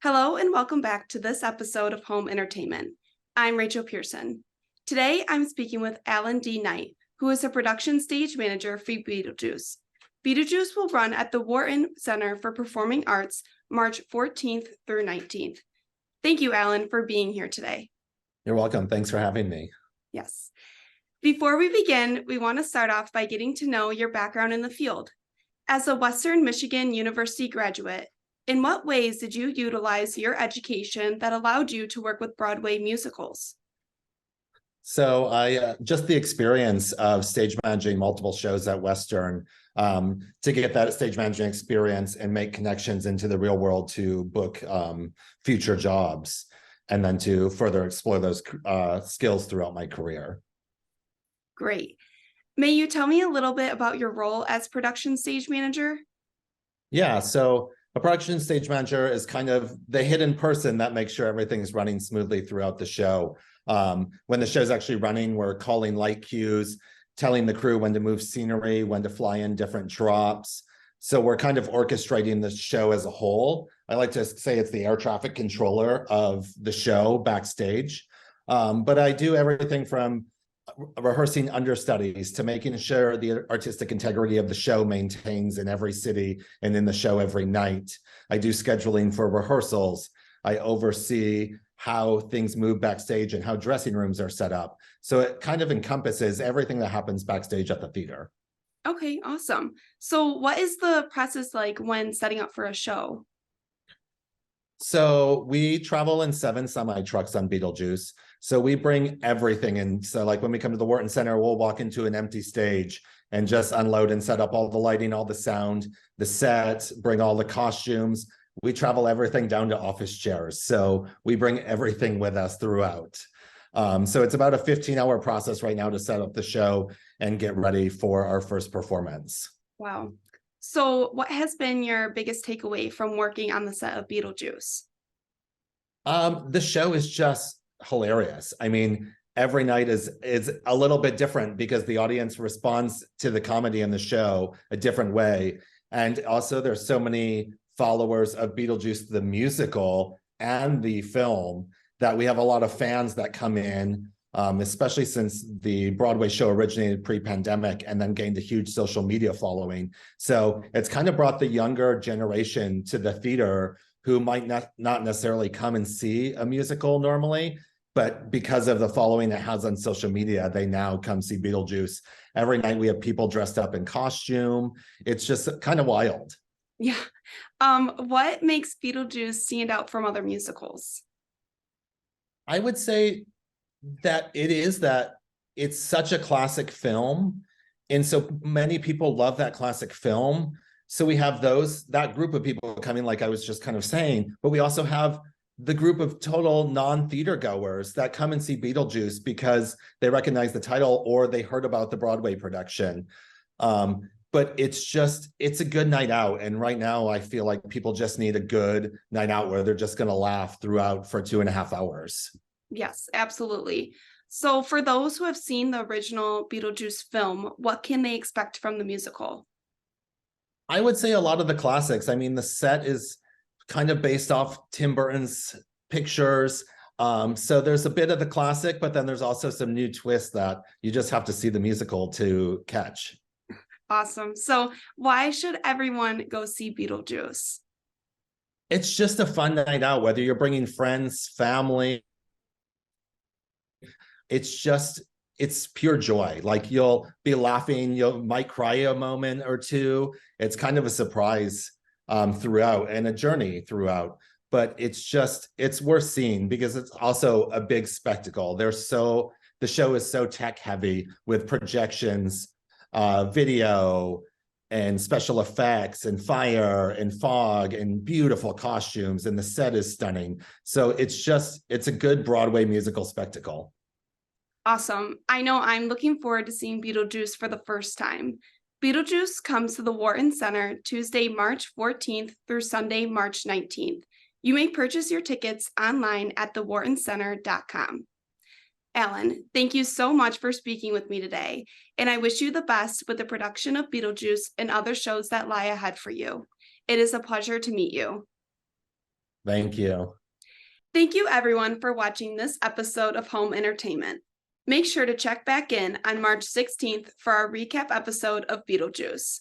Hello and welcome back to this episode of Home Entertainment. I'm Rachel Pierson. Today I'm speaking with Alan D. Knight, who is a production stage manager for Beetlejuice. Beetlejuice will run at the Wharton Center for Performing Arts March 14th through 19th. Thank you, Alan, for being here today. You're welcome. Thanks for having me. Yes. Before we begin, we want to start off by getting to know your background in the field. As a Western Michigan University graduate, in what ways did you utilize your education that allowed you to work with Broadway musicals? So just the experience of stage managing multiple shows at Western to get that stage managing experience and make connections into the real world to book future jobs, and then to further explore those skills throughout my career. Great. May you tell me a little bit about your role as production stage manager? Yeah, so a production stage manager is kind of the hidden person that makes sure everything's running smoothly throughout the show. When the show's actually running, we're calling light cues, telling the crew when to move scenery, when to fly in different drops. So we're kind of orchestrating the show as a whole. I like to say it's the air traffic controller of the show backstage. But I do everything from rehearsing understudies to making sure the artistic integrity of the show maintains in every city and in the show every night. I do scheduling for rehearsals. I oversee how things move backstage and how dressing rooms are set up. So it kind of encompasses everything that happens backstage at the theater. Okay, awesome. So what is the process like when setting up for a show? So we travel in 7 semi-trucks on Beetlejuice. So we bring everything in. So like when we come to the Wharton Center, we'll walk into an empty stage and just unload and set up all the lighting, all the sound, the set, bring all the costumes. We travel everything down to office chairs. So we bring everything with us throughout. So it's about a 15-hour process right now to set up the show and get ready for our first performance. Wow. So what has been your biggest takeaway from working on the set of Beetlejuice? The show is just hilarious. I mean, every night is a little bit different because the audience responds to the comedy in the show a different way. And also there's so many followers of Beetlejuice, the musical and the film, that we have a lot of fans that come in, especially since the Broadway show originated pre-pandemic and then gained a huge social media following. So it's kind of brought the younger generation to the theater who might not necessarily come and see a musical normally, but because of the following it has on social media, they now come see Beetlejuice. Every night we have people dressed up in costume. It's just kind of wild. Yeah. What makes Beetlejuice stand out from other musicals? I would say that it's such a classic film. And so many people love that classic film. So we have that group of people coming, like I was just kind of saying, but we also have the group of total non-theater goers that come and see Beetlejuice because they recognize the title or they heard about the Broadway production. But it's a good night out. And right now I feel like people just need a good night out where they're just going to laugh throughout for 2.5 hours. Yes, absolutely. So for those who have seen the original Beetlejuice film, what can they expect from the musical? I would say a lot of the classics. I mean, the set is kind of based off Tim Burton's pictures. So there's a bit of the classic, but then there's also some new twists that you just have to see the musical to catch. Awesome. So why should everyone go see Beetlejuice? It's just a fun night out, whether you're bringing friends, family. It's pure joy. Like you'll be laughing, you might cry a moment or two. It's kind of a surprise throughout and a journey throughout. But it's worth seeing because it's also a big spectacle. The show is so tech heavy with projections, video and special effects and fire and fog and beautiful costumes, and the set is stunning. So it's a good Broadway musical spectacle. Awesome. I know I'm looking forward to seeing Beetlejuice for the first time. Beetlejuice comes to the Wharton Center Tuesday, March 14th through Sunday, March 19th. You may purchase your tickets online at thewhartoncenter.com. Alan, thank you so much for speaking with me today, and I wish you the best with the production of Beetlejuice and other shows that lie ahead for you. It is a pleasure to meet you. Thank you. Thank you everyone for watching this episode of Home Entertainment. Make sure to check back in on March 16th for our recap episode of Beetlejuice.